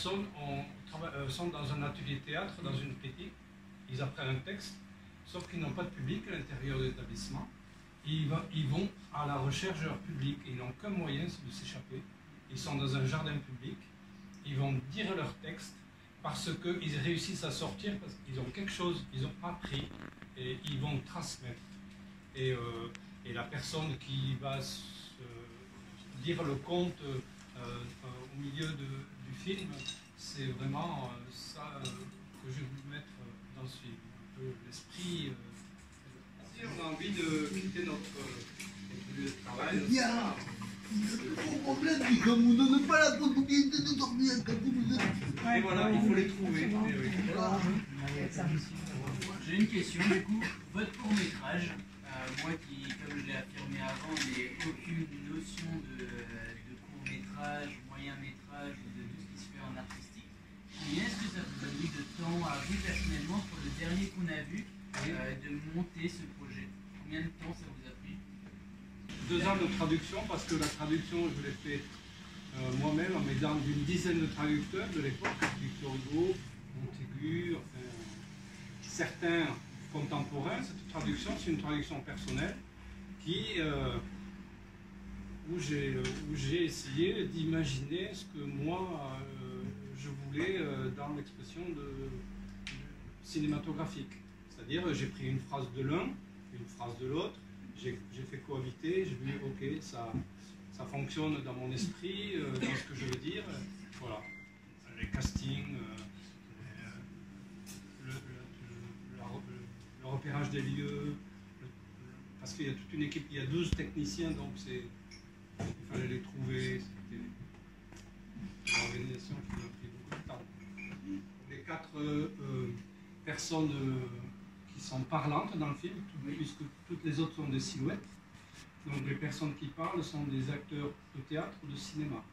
personnes sont dans un atelier de théâtre, dans une critique, ils apprennent un texte, sauf qu'ils n'ont pas de public à l'intérieur de l'établissement. Ils vont à la recherche de leur public et ils n'ont qu'un moyen, c'est de s'échapper. Ils sont dans un jardin public, ils vont dire leur texte parce qu'ils réussissent à sortir, parce qu'ils ont quelque chose, ils ont appris et ils vont transmettre. Et la personne qui va dire le conte au milieu du film, c'est vraiment ça que j'ai voulu mettre dans ce film. Un peu l'esprit. Si on a envie de quitter notre lieu de travail, le problème, c'est que vous ne donnez pas la possibilité de dormir quand vous êtes. Et voilà, il faut les trouver. J'ai une question, du coup, votre court-métrage, moi qui, comme je l'ai affirmé avant, n'ai aucune notion de court-métrage, moyen-métrage ou de tout ce qui se fait en artistique, mais est-ce que ça vous a mis de temps à vous personnellement, pour le dernier qu'on a vu, de monter ce projet? Combien de temps ça vous a pris? 2 ans de traduction, parce que la traduction, je l'ai fait moi-même en m'aidant d'une dizaine de traducteurs de l'époque, Victor Hugo, Montaigu, enfin, certains contemporains. Cette traduction, c'est une traduction personnelle où j'ai essayé d'imaginer ce que moi je voulais dans l'expression cinématographique. C'est-à-dire, j'ai pris une phrase de l'un, une phrase de l'autre, j'ai fait cohabiter, j'ai vu, ok, ça fonctionne dans mon esprit, dans ce que je veux dire. Voilà. Les castings, le repérage des lieux, parce qu'il y a toute une équipe, il y a 12 techniciens, donc il fallait les trouver. C'était une organisation qui m'a pris beaucoup de temps. Les 4 personnes qui sont parlantes dans le film, puisque toutes les autres sont des silhouettes. Donc les personnes qui parlent sont des acteurs de théâtre ou de cinéma.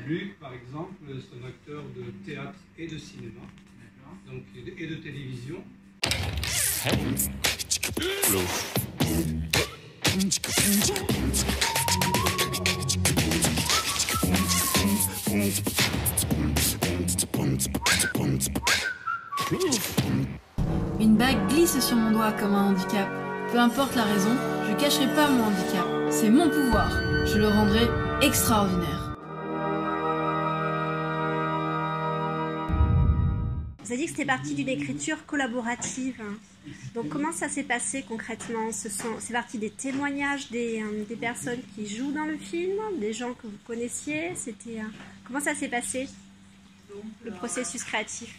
Luc, par exemple, c'est un acteur de théâtre et de cinéma, donc, et de télévision. Une bague glisse sur mon doigt comme un handicap. Peu importe la raison, je cacherai pas mon handicap. C'est mon pouvoir. Je le rendrai extraordinaire. Vous avez dit que c'était parti d'une écriture collaborative. Donc comment ça s'est passé concrètement? C'est parti des témoignages des personnes qui jouent dans le film, des gens que vous connaissiez. Comment ça s'est passé, le processus créatif?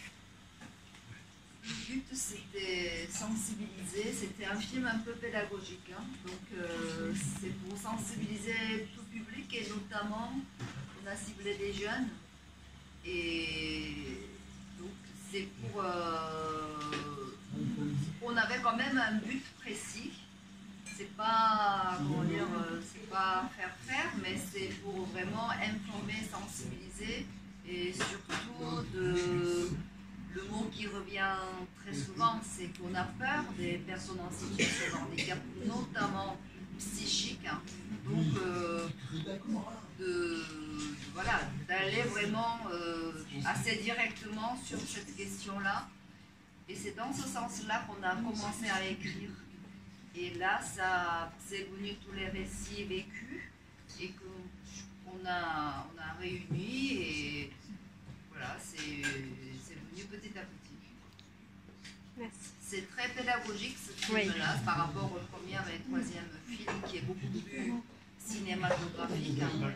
Le but, c'était sensibiliser, c'était un film un peu pédagogique, hein. Donc c'est pour sensibiliser tout public et notamment on a ciblé des jeunes et donc c'est pour... on avait quand même un but précis, c'est pas, comment dire, c'est pas faire, mais c'est pour vraiment informer, sensibiliser et surtout le mot qui revient très souvent, c'est qu'on a peur des personnes en situation de handicap, notamment psychique. Hein. Donc, voilà, d'aller vraiment assez directement sur cette question-là. Et c'est dans ce sens-là qu'on a commencé à écrire. Et là, c'est venu tous les récits vécus et qu'on a réunis. Et voilà, c'est venu petit à petit. Merci. C'est très pédagogique ce film-là, par rapport au premier et troisième film qui est beaucoup plus cinématographique. Hein.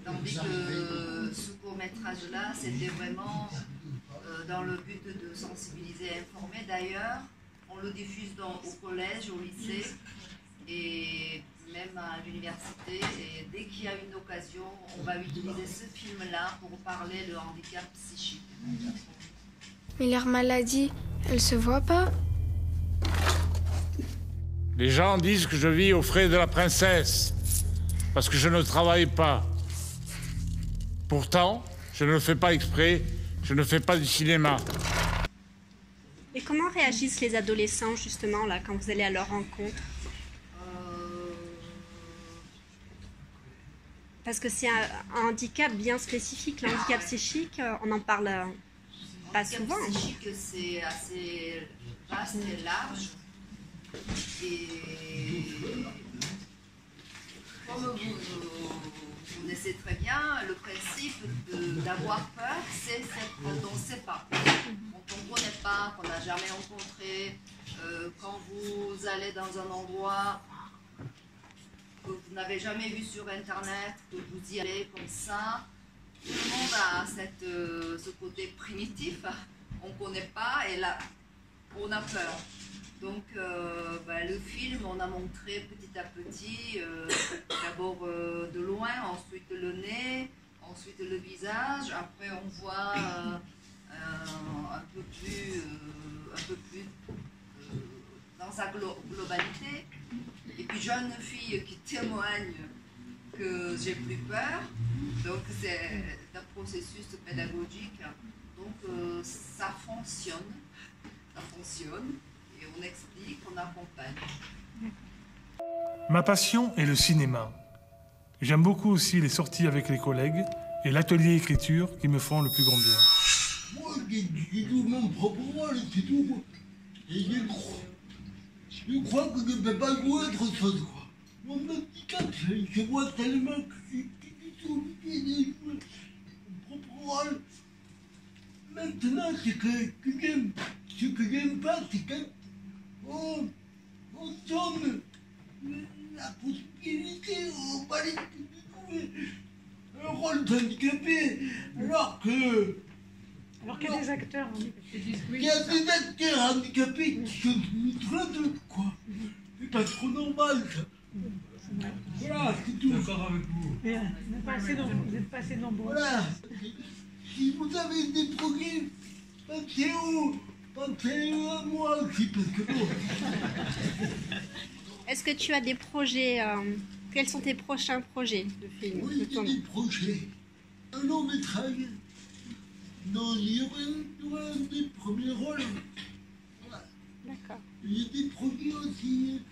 Tandis que ce court-métrage-là, c'était vraiment dans le but de sensibiliser et informer. D'ailleurs, on le diffuse au collège, au lycée et même à l'université. Et dès qu'il y a une occasion, on va utiliser ce film-là pour parler de handicap psychique. Mais leur maladie, elle se voit pas? Les gens disent que je vis aux frais de la princesse, parce que je ne travaille pas. Pourtant, je ne le fais pas exprès, je ne fais pas du cinéma. Et comment réagissent les adolescents, justement, là, quand vous allez à leur rencontre? Parce que c'est un handicap bien spécifique, le handicap psychique, on n'en parle pas souvent. Le handicap psychique, c'est assez vaste et large. Et comme vous connaissez très bien, le principe d'avoir peur, c'est quand on ne sait pas. Quand on ne connaît pas, qu'on n'a jamais rencontré, quand vous allez dans un endroit que vous n'avez jamais vu sur Internet, que vous y allez comme ça, tout le monde a ce côté primitif, on ne connaît pas et là, on a peur. Donc le film, on a montré petit à petit, d'abord de loin, ensuite le nez, ensuite le visage, après on voit un peu plus dans sa globalité. Et puis jeune fille qui témoigne que j'ai plus peur, donc c'est un processus pédagogique, donc ça fonctionne, et on explique, on accompagne. Ma passion est le cinéma. J'aime beaucoup aussi les sorties avec les collègues et l'atelier écriture qui me font le plus grand bien. Moi, j'ai tout mon propre rôle, c'est tout. Et je crois que je ne peux pas jouer autre chose, quoi. Mon handicap, je vois tellement que je suis obligé de jouer mon propre rôle. Maintenant, ce que j'aime pas, c'est quand on donne la possibilité aux valides de jouer un rôle d'handicapé, alors que... Alors qu'il y a des acteurs handicapés. Il y a des acteurs handicapés qui sont neutres, quoi. C'est pas trop normal, ça. Voilà, c'est tout. D'accord avec vous. Vous n'êtes pas assez nombreux. Voilà. Si vous avez des projets, pensez à moi aussi, parce que bon. Est-ce que tu as des projets quels sont tes prochains projets de film? Oui, j'ai des projets. Un long métrage. Non, il y aura un des premiers rôles. Voilà. D'accord. Il y a des projets aussi.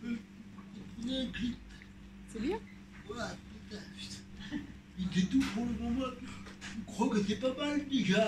Prenez un clip. C'est bien. Voilà, peut-être. Et c'est tout pour le moment. Je crois que c'est pas mal déjà.